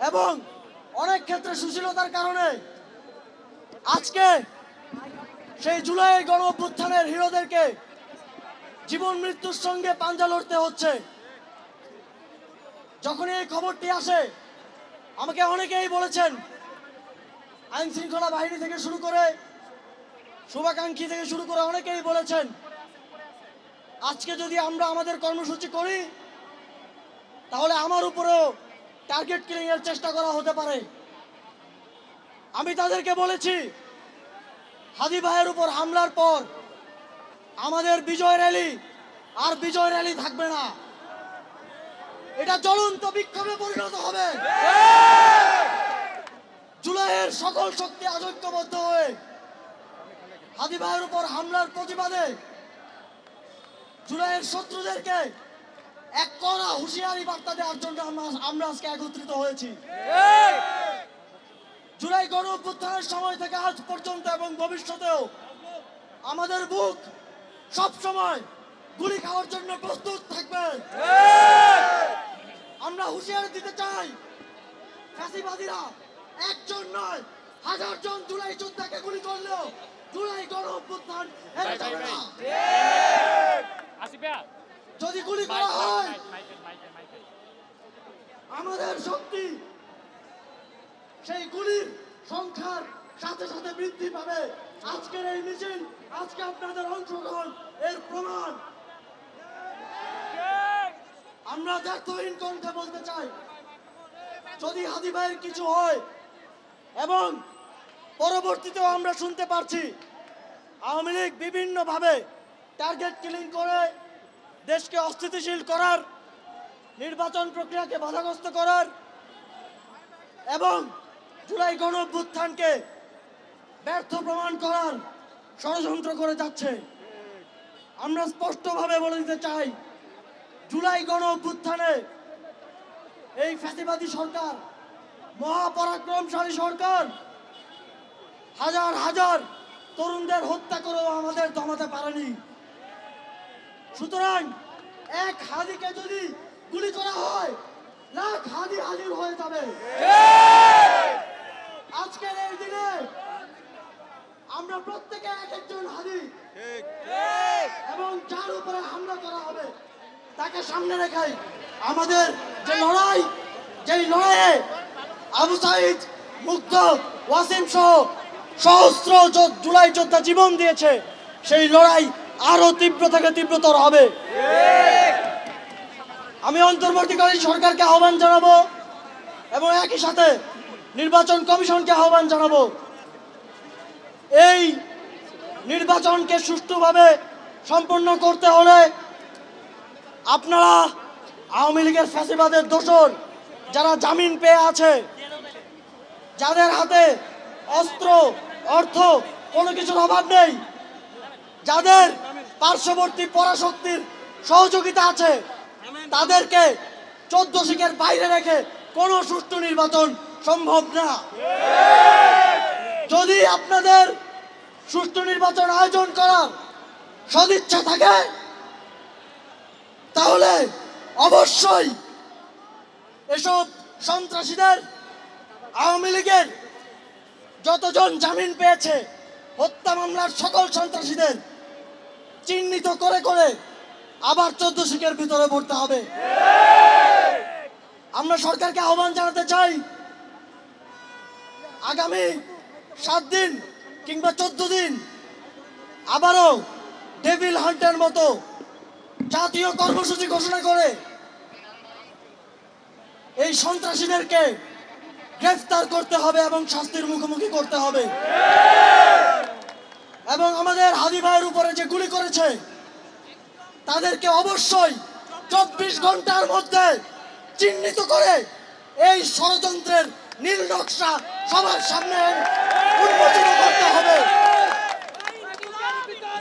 এবং অনেক ক্ষেত্রে সুশীলতার কারণে আজকে সেই জুলাই গণ অভ্যুত্থানের হিরোদেরকে জীবন মৃত্যুর সঙ্গে পাঞ্জা লড়তে হচ্ছে। যখন এই খবরটি আসে আমাকে অনেকেই বলেছেন, আইন শৃঙ্খলা বাহিনী থেকে শুরু করে শুভাকাঙ্ক্ষী থেকে শুরু করে অনেকেই বলেছেন, আজকে যদি আমরা আমাদের কর্মসূচি করি তাহলে আমার উপরেও টার্গেট কিলিং এর চেষ্টা করা হতে পারে। আমি তাদেরকে বলেছি, হাদি ভাইয়ের উপর হামলার পর আমাদের বিজয় র্যালি আর বিজয় র্যালি থাকবে না, এটা জ্বলন্ত বিক্ষোভে পরিণত হবে। জুলাইয়ের সকল শক্তি ঐক্যবদ্ধ হয়ে হাদি ভাইয়ের উপর হামলার প্রতিবাদে জুলাইয়ের শত্রুদেরকে এক কড়া হুঁশিয়ারি বার্তা দেওয়ার জন্য আমরা আজকে একত্রিত হয়েছি। জুলাই গণ অভ্যুত্থানের সময় থেকে আজ পর্যন্ত এবং ভবিষ্যতেও আমাদের বুক সব সময় গুলি খাওয়ার জন্য প্রস্তুত থাকবে। আমরা হুঁশিয়ারি দিতে চাই, ফ্যাসিবাদীরা একজন নয় হাজার জন জুলাই যোদ্ধাকে গুলি করলেও জুলাই গণ অভ্যুত্থান হেরে যাবে না। যদি গুলি করা হয় আমাদের শক্তি সেই গুলির সংখ্যার সাথে সাথে বৃদ্ধি পাবে। আজকের এই মিছিল, আজকে আপনাদের অংশগ্রহণ এর প্রমাণ। আমরা দ্ব্যর্থহীন কণ্ঠে বলতে চাই, যদি হাদি ভাইয়ের কিছু হয়, এবং পরবর্তীতেও আমরা শুনতে পারছি আওয়ামী লীগ বিভিন্নভাবে টার্গেট কিলিং করে দেশকে অস্থিতিশীল করার, নির্বাচন প্রক্রিয়াকে বাধাগ্রস্ত করার এবং জুলাই গণ অভ্যুত্থানকে ব্যর্থ প্রমাণ করার ষড়যন্ত্র করে যাচ্ছে। আমরা স্পষ্টভাবে বলে দিতে চাই, জুলাই গণ অভ্যুত্থানে এই ফ্যাসিবাদী সরকার, মহাপরাক্রমশালী সরকার হাজার হাজার তরুণদের হত্যা করেও আমাদের দমাতে পারেনি। সুতরাং এক হাদিকে যদি গুলি করা হয়, লাখ হাদি হাজির হয়ে যাবে। আজকের এই দিনে আমরা প্রত্যেকে এক একজন হাদি, এবং যার উপরে হামলা করা হবে তাকে সামনে রেখে আমাদের যে লড়াই, যেই লড়াইয়ে আবু সাইদ, মুগ্ধ, ওয়াসিম সহ সহস্র জুলাই যোদ্ধা জীবন দিয়েছে, সেই লড়াই আরো তীব্র থেকে তীব্রতর হবে। আমি অন্তর্বর্তীকালীন সরকারকে আহ্বান জানাবো এবং একই সাথে নির্বাচন কমিশনকে আহ্বান জানাবো, এই নির্বাচনকে সুষ্ঠুভাবে সম্পন্ন করতে হলে আপনারা আওয়ামী লীগের ফ্যাসিবাদের দোসর যারা জামিন পেয়ে আছে, যাদের হাতে অস্ত্র, অর্থ কোনো কিছুর অভাব নেই, যাদের পার্শ্ববর্তী পরাশক্তির সহযোগিতা আছে, তাদেরকে 14 শিখের বাইরে রেখে কোনো সুষ্ঠু নির্বাচন সম্ভব না। যদি আপনাদের সুষ্ঠু নির্বাচন আয়োজন করার সদিচ্ছা থাকে তাহলে অবশ্যই এসব সন্ত্রাসীদের, আওয়ামী লীগের যতজন জামিন পেয়েছে হত্যা মামলার সকল সন্ত্রাসীদের চিহ্নিত করে করে আবার 14 শিখের ভিতরে পড়তে হবে। আমরা সরকারকে আহ্বান জানাতে চাই, আগামী 7 দিন কিংবা 14 দিন আবারও ডেভিল হান্টের মতো জাতীয় কর্মসূচি ঘোষণা করে এই সন্ত্রাসীদেরকে গ্রেফতার করতে হবে এবং শাস্তির মুখোমুখি করতে হবে। এবং আমাদের হাদি ভাইয়ের উপরে যে গুলি করেছে তাদেরকে অবশ্যই 24 ঘন্টার মধ্যে চিহ্নিত করে এই ষড়যন্ত্রের নীল নকশা সবার সামনে উন্মোচিত করতে হবে।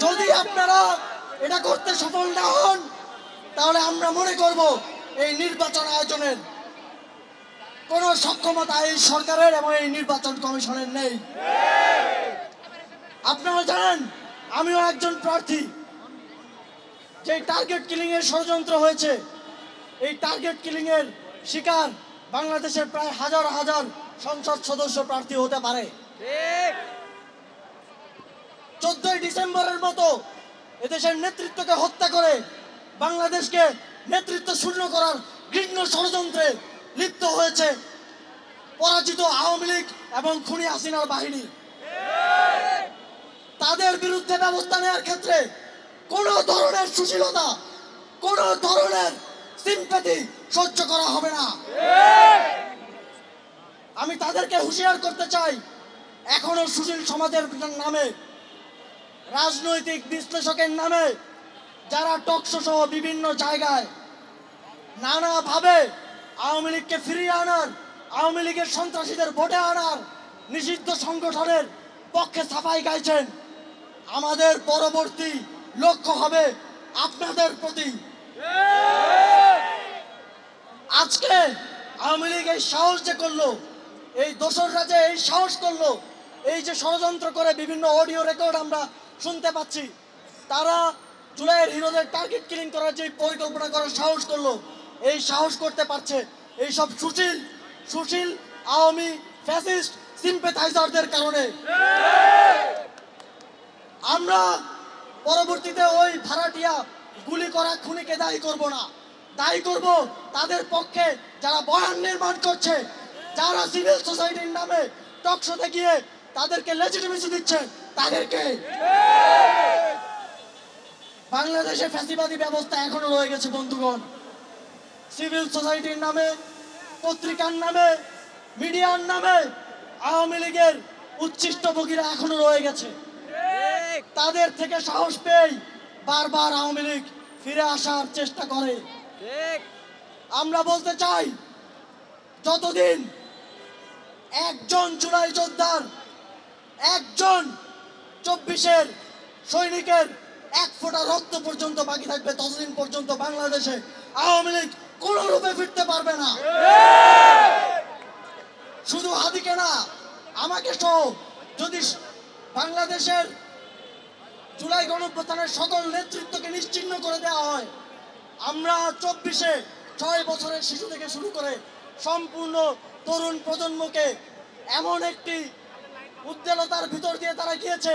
যদি আপনারা এটা করতে সফল না হন তাহলে আমরা মনে করব এই নির্বাচন আয়োজনের কোনো সক্ষমতা এই সরকারের এবং এই নির্বাচন কমিশনের নেই। আপনারা জানেন আমিও একজন প্রার্থী। যে টার্গেট কিলিং এর ষড়যন্ত্র হয়েছে, এই টার্গেট কিলিং এর শিকার বাংলাদেশের প্রায় হাজার হাজার সংসদ সদস্য প্রার্থী হতে পারে। 14ই ডিসেম্বরের মতো এদেশের নেতৃত্বকে হত্যা করে বাংলাদেশকে নেতৃত্ব শূন্য করার ঘৃণ্য ষড়যন্ত্রে লিপ্ত হয়েছে পরাজিত আওয়ামী লীগ এবং খুনি হাসিনার বাহিনী। তাদের বিরুদ্ধে ব্যবস্থা নেওয়ার ক্ষেত্রে কোনো ধরনের সুশীলতা, কোনো ধরনের সিম্প্যাথি সহ্য করা হবে না। আমি তাদেরকে হুঁশিয়ার করতে চাই, এখনো সুশীল সমাজের নামে, রাজনৈতিক বিশ্লেষকের নামে যারা টকশো সহ বিভিন্ন জায়গায় নানাভাবে আওয়ামী লীগকে ফিরিয়ে আনার, আওয়ামী লীগের সন্ত্রাসীদের ভোটে আনার নিষিদ্ধ সংগঠনের পক্ষে সাফাই গাইছেন, আমাদের পরবর্তী লক্ষ্য হবে আপনাদের প্রতি। আজকে আওয়ামী লীগ এই সাহস যে করলো, এই দোসররা যে এই সাহস করলো, এই যে ষড়যন্ত্র করে বিভিন্ন অডিও রেকর্ড আমরা শুনতে পাচ্ছি, তারা জুলাইয়ের হিরোদের টার্গেট কিলিং করার যে পরিকল্পনা করার সাহস করলো, এই সাহস করতে পারছে এইসব সুশীল আওয়ামী ফ্যাসিস্ট সিম্প্যাথাইজারদের কারণে। আমরা পরবর্তীতে ওই ভাড়াটিয়া গুলি করা খুনিকে দায়ী করব না, দায়ী করব তাদের পক্ষে যারা বয়ান নির্মাণ করছে, যারা সিভিল সোসাইটির নামে টকশোতে গিয়ে তাদেরকে লেজিটিমেসি দিচ্ছে তাদেরকে। বাংলাদেশে ফ্যাসিবাদী ব্যবস্থা এখনো রয়ে গেছে বন্ধুগণ। সিভিল সোসাইটির নামে, পত্রিকার নামে, মিডিয়ার নামে আওয়ামী লীগের উচ্ছিষ্টভোগীরা এখনো রয়ে গেছে। তাদের থেকে সাহস পেয়ে বারবার আওয়ামী লীগ ফিরে আসার চেষ্টা করে। আমরা বলতে চাই, যতদিন একজন জুলাই যোদ্ধার, একজন 24-এর সৈনিকের এক ফোঁটা রক্ত পর্যন্ত বাকি থাকবে, ততদিন পর্যন্ত বাংলাদেশে আওয়ামী লীগ কোন রূপে ফিরতে পারবে না। শুধু হাদিকে না, আমাকে সহ যদি বাংলাদেশের জুলাই গণঅভ্যুত্থানের সকল নেতৃত্বকে নিশ্চিহ্ন করে দেওয়া হয়, আমরা 24-এ 6 বছরের শিশু থেকে শুরু করে সম্পূর্ণ তরুণ প্রজন্মকে এমন একটি উদ্বেলতার ভিতর দিয়ে তারা গিয়েছে,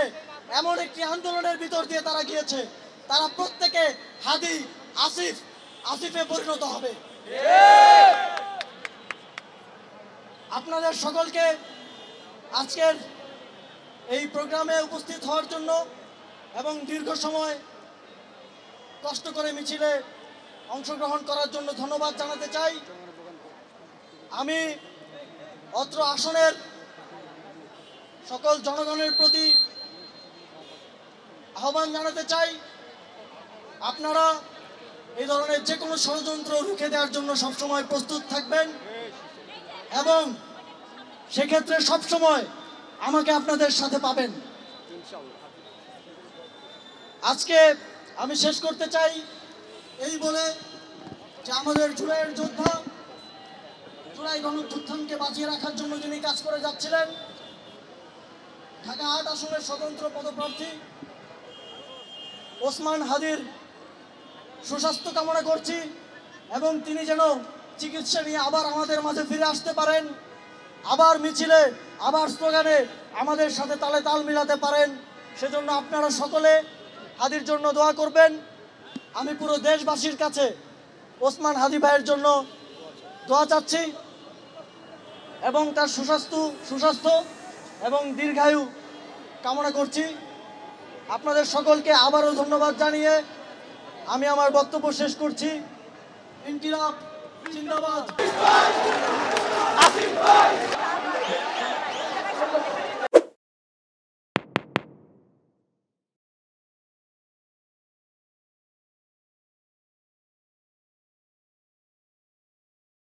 এমন একটি আন্দোলনের ভিতর দিয়ে তারা গিয়েছে, তারা প্রত্যেকে হাদি আসিফে পরিণত হবে। আপনাদের সকলকে আজকের এই প্রোগ্রামে উপস্থিত হওয়ার জন্য এবং দীর্ঘ সময় কষ্ট করে মিছিলে অংশগ্রহণ করার জন্য ধন্যবাদ জানাতে চাই। আমি অত্র আসনের সকল জনগণের প্রতি আহ্বান জানাতে চাই, আপনারা এই ধরনের যে কোনো ষড়যন্ত্র রুখে দেওয়ার জন্য সবসময় প্রস্তুত থাকবেন এবং সেক্ষেত্রে সবসময় আমাকে আপনাদের সাথে পাবেন। আজকে আমি শেষ করতে চাই এই বলে যে আমাদের জুলাইয়ের যোদ্ধা, জুলাই গণঅভ্যুত্থানকে বাঁচিয়ে রাখার জন্য যিনি কাজ করে যাচ্ছিলেন, ঢাকা ৮ আসনের স্বতন্ত্র পদপ্রার্থী ওসমান হাদির সুস্বাস্থ্য কামনা করছি এবং তিনি যেন চিকিৎসা নিয়ে আবার আমাদের মাঝে ফিরে আসতে পারেন, আবার মিছিলে, আবার স্লোগানে আমাদের সাথে তালে তাল মিলাতে পারেন। সেজন্য আপনারা সকলে হাদির জন্য দোয়া করবেন। আমি পুরো দেশবাসীর কাছে ওসমান হাদি ভাইয়ের জন্য দোয়া চাচ্ছি এবং তার সুস্বাস্থ্য এবং দীর্ঘায়ু কামনা করছি। আপনাদের সকলকে আবারও ধন্যবাদ জানিয়ে আমি আমার বক্তব্য শেষ করছি। ইনকিলাব জিন্দাবাদ।